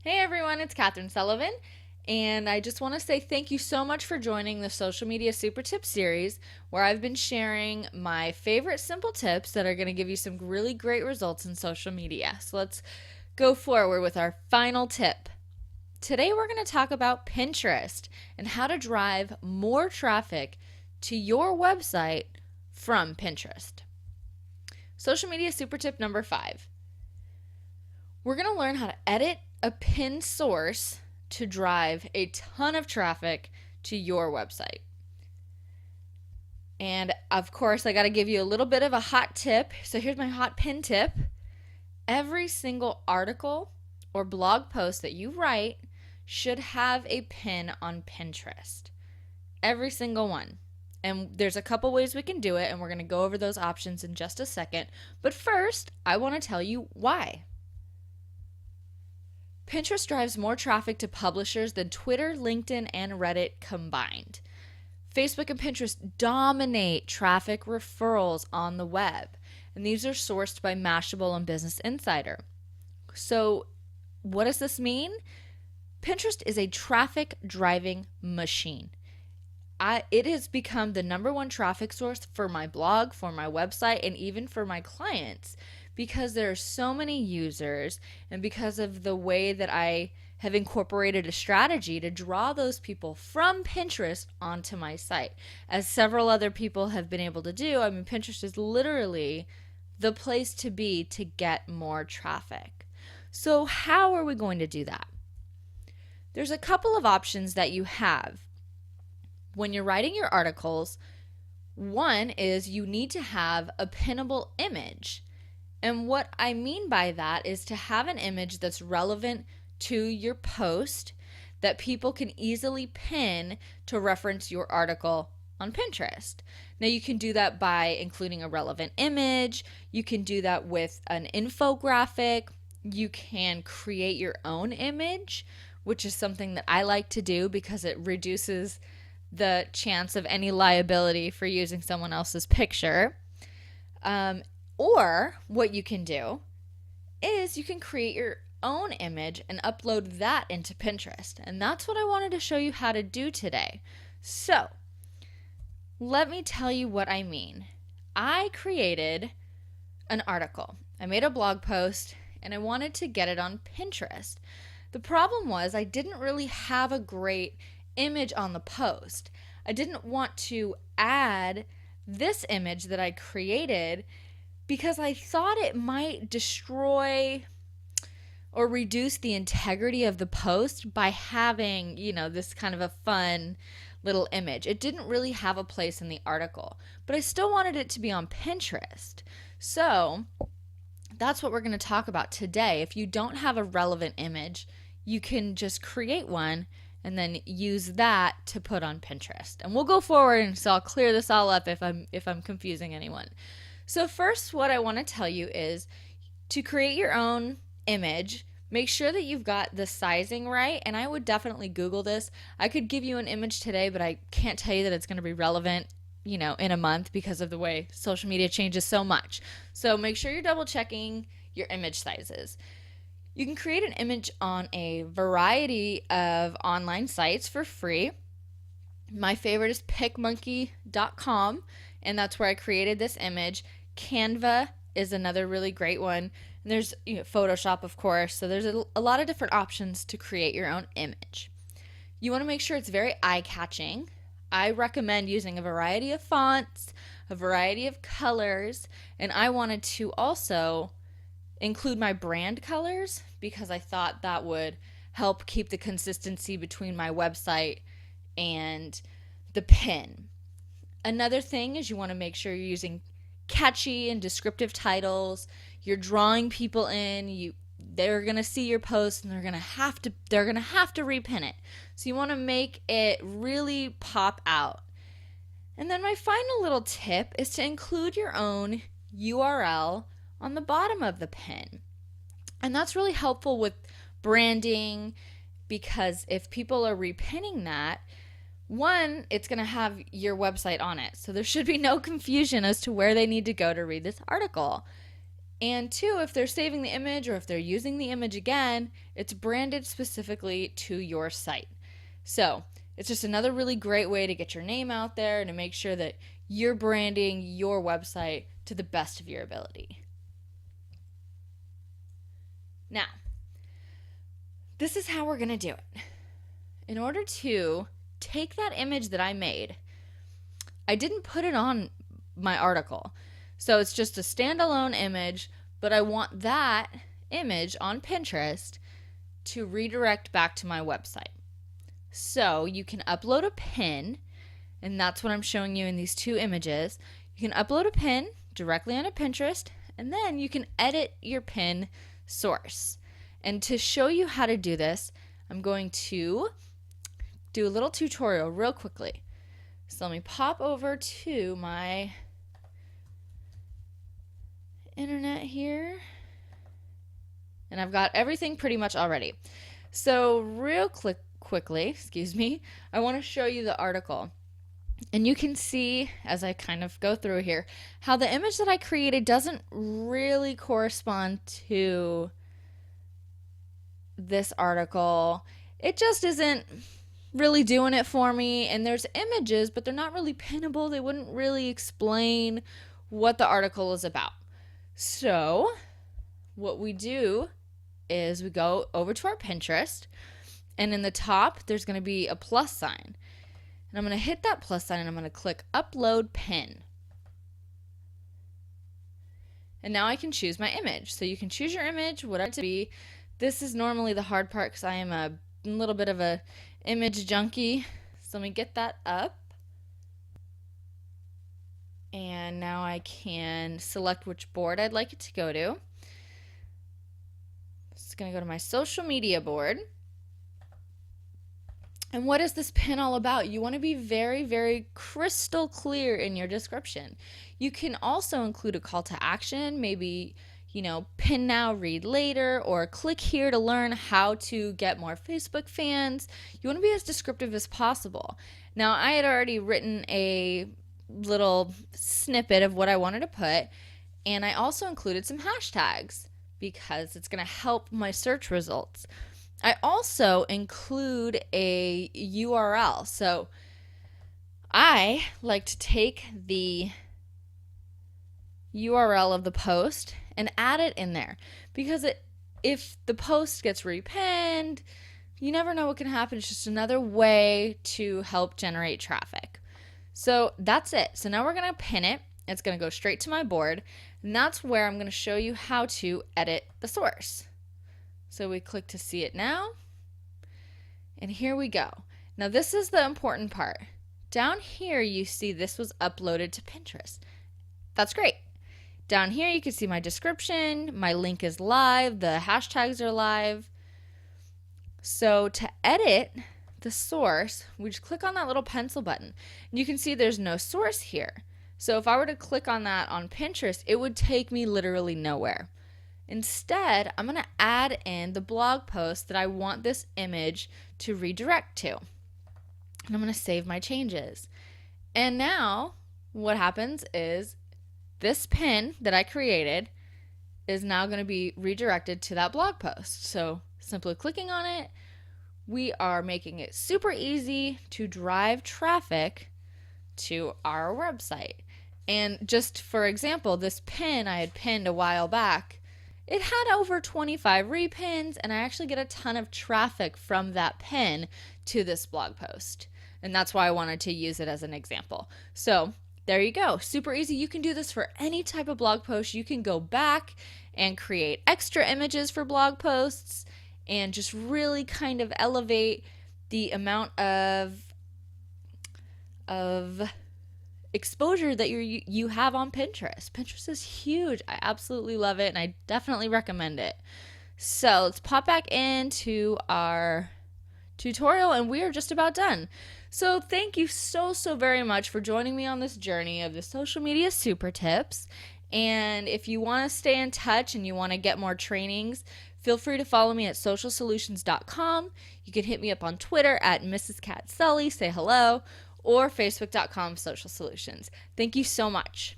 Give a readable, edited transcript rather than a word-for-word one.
Hey everyone, it's Katherine Sullivan, and I just want to say thank you so much for joining the Social Media Super Tips series, where I've been sharing my favorite simple tips that are going to give you some really great results in social media. So let's go forward with our final tip. Today we're going to talk about Pinterest and how to drive more traffic to your website from Pinterest. Social Media Super Tip number 5. We're going to learn how to edit a pin source to drive a ton of traffic to your website. And of course, I got to give you a little bit of a hot tip. So here's my hot pin tip. Every single article or blog post that you write should have a pin on Pinterest. Every single one. And there's a couple ways we can do it, and we're going to go over those options in just a second. But first, I want to tell you why. Pinterest drives more traffic to publishers than Twitter, LinkedIn, and Reddit combined. Facebook and Pinterest dominate traffic referrals on the web, and these are sourced by Mashable and Business Insider. So, what does this mean? Pinterest is a traffic driving machine. It has become the number one traffic source for my blog, for my website, and even for my clients because there are so many users and because of the way that I have incorporated a strategy to draw those people from Pinterest onto my site. As several other people have been able to do, I mean, Pinterest is literally the place to be to get more traffic. So, how are we going to do that? There's a couple of options that you have when you're writing your articles. One is you need to have a pinnable image. And what I mean by that is to have an image that's relevant to your post that people can easily pin to reference your article on Pinterest. Now, you can do that by including a relevant image. You can do that with an infographic. You can create your own image, which is something that I like to do because it reduces the chance of any liability for using someone else's picture. Or what you can do is you can create your own image and upload that into Pinterest. And that's what I wanted to show you how to do today. So, let me tell you what I mean. I created an article. I made a blog post and I wanted to get it on Pinterest. The problem was I didn't really have a great image on the post. I didn't want to add this image that I created because I thought it might destroy or reduce the integrity of the post by having, this kind of a fun little image. It didn't really have a place in the article, but I still wanted it to be on Pinterest. So that's what we're going to talk about today. If you don't have a relevant image, you can just create one and then use that to put on Pinterest. And we'll go forward, and so I'll clear this all up if I'm confusing anyone. So first, what I want to tell you is to create your own image, make sure that you've got the sizing right, and I would definitely Google this. I could give you an image today, but I can't tell you that it's going to be relevant, in a month because of the way social media changes so much. So make sure you're double checking your image sizes. You can create an image on a variety of online sites for free. My favorite is PicMonkey.com, and that's where I created this image. Canva is another really great one. And there's Photoshop, of course. So there's a lot of different options to create your own image. You want to make sure it's very eye-catching. I recommend using a variety of fonts, a variety of colors, and I wanted to also include my brand colors because I thought that would help keep the consistency between my website and the pin. Another thing is you want to make sure you're using catchy and descriptive titles. You're drawing people in. They're going to see your post and they're going to have to repin it. So you want to make it really pop out. And then my final little tip is to include your own URL on the bottom of the pin. And that's really helpful with branding because if people are repinning that, one, it's going to have your website on it. So there should be no confusion as to where they need to go to read this article. And two, if they're saving the image or if they're using the image again, it's branded specifically to your site. So it's just another really great way to get your name out there and to make sure that you're branding your website to the best of your ability. Now, this is how we're going to do it. In order to take that image that I made, I didn't put it on my article. So it's just a standalone image, but I want that image on Pinterest to redirect back to my website. So you can upload a pin, and that's what I'm showing you in these two images. You can upload a pin directly onto Pinterest, and then you can edit your pin source. And to show you how to do this, I'm going to do a little tutorial real quickly. So let me pop over to my internet here, and I've got everything pretty much already. So real quickly, I want to show you the article. And you can see, as I kind of go through here, how the image that I created doesn't really correspond to this article. It just isn't really doing it for me. And there's images, but they're not really pinnable. They wouldn't really explain what the article is about. So what we do is we go over to our Pinterest, and in the top, there's going to be a plus sign. And I'm going to hit that plus sign, and I'm going to click Upload Pin. And now I can choose my image. So you can choose your image, whatever it to be. This is normally the hard part because I am a little bit of a image junkie. So let me get that up. And now I can select which board I'd like it to go to. It's going to go to my social media board. And what is this pin all about? You want to be very, very crystal clear in your description. You can also include a call to action, maybe, pin now, read later, or click here to learn how to get more Facebook fans. You want to be as descriptive as possible. Now, I had already written a little snippet of what I wanted to put, and I also included some hashtags because it's going to help my search results. I also include a URL. So I like to take the URL of the post and add it in there because if the post gets repinned, you never know what can happen. It's just another way to help generate traffic. So that's it. So now we're going to pin it. It's going to go straight to my board, and that's where I'm going to show you how to edit the source. So we click to see it now, and here we go. Now this is the important part. Down here you see this was uploaded to Pinterest. That's great. Down here you can see my description, my link is live, the hashtags are live. So to edit the source, we just click on that little pencil button. And you can see there's no source here. So if I were to click on that on Pinterest, it would take me literally nowhere. Instead, I'm going to add in the blog post that I want this image to redirect to. And I'm going to save my changes. And now what happens is this pin that I created is now going to be redirected to that blog post. So simply clicking on it, we are making it super easy to drive traffic to our website. And just for example, this pin I had pinned a while back, it had over 25 repins, and I actually get a ton of traffic from that pin to this blog post. And that's why I wanted to use it as an example. So there you go. Super easy. You can do this for any type of blog post. You can go back and create extra images for blog posts and just really kind of elevate the amount of exposure that you have on Pinterest. Pinterest is huge. I absolutely love it, and I definitely recommend it. So let's pop back into our tutorial, and we are just about done. So thank you so very much for joining me on this journey of the social media super tips. And if you want to stay in touch and you want to get more trainings, feel free to follow me at socialsolutions.com. You can hit me up on Twitter at Mrs. Cat Sully, say hello, or facebook.com/socialsolutions. Thank you so much.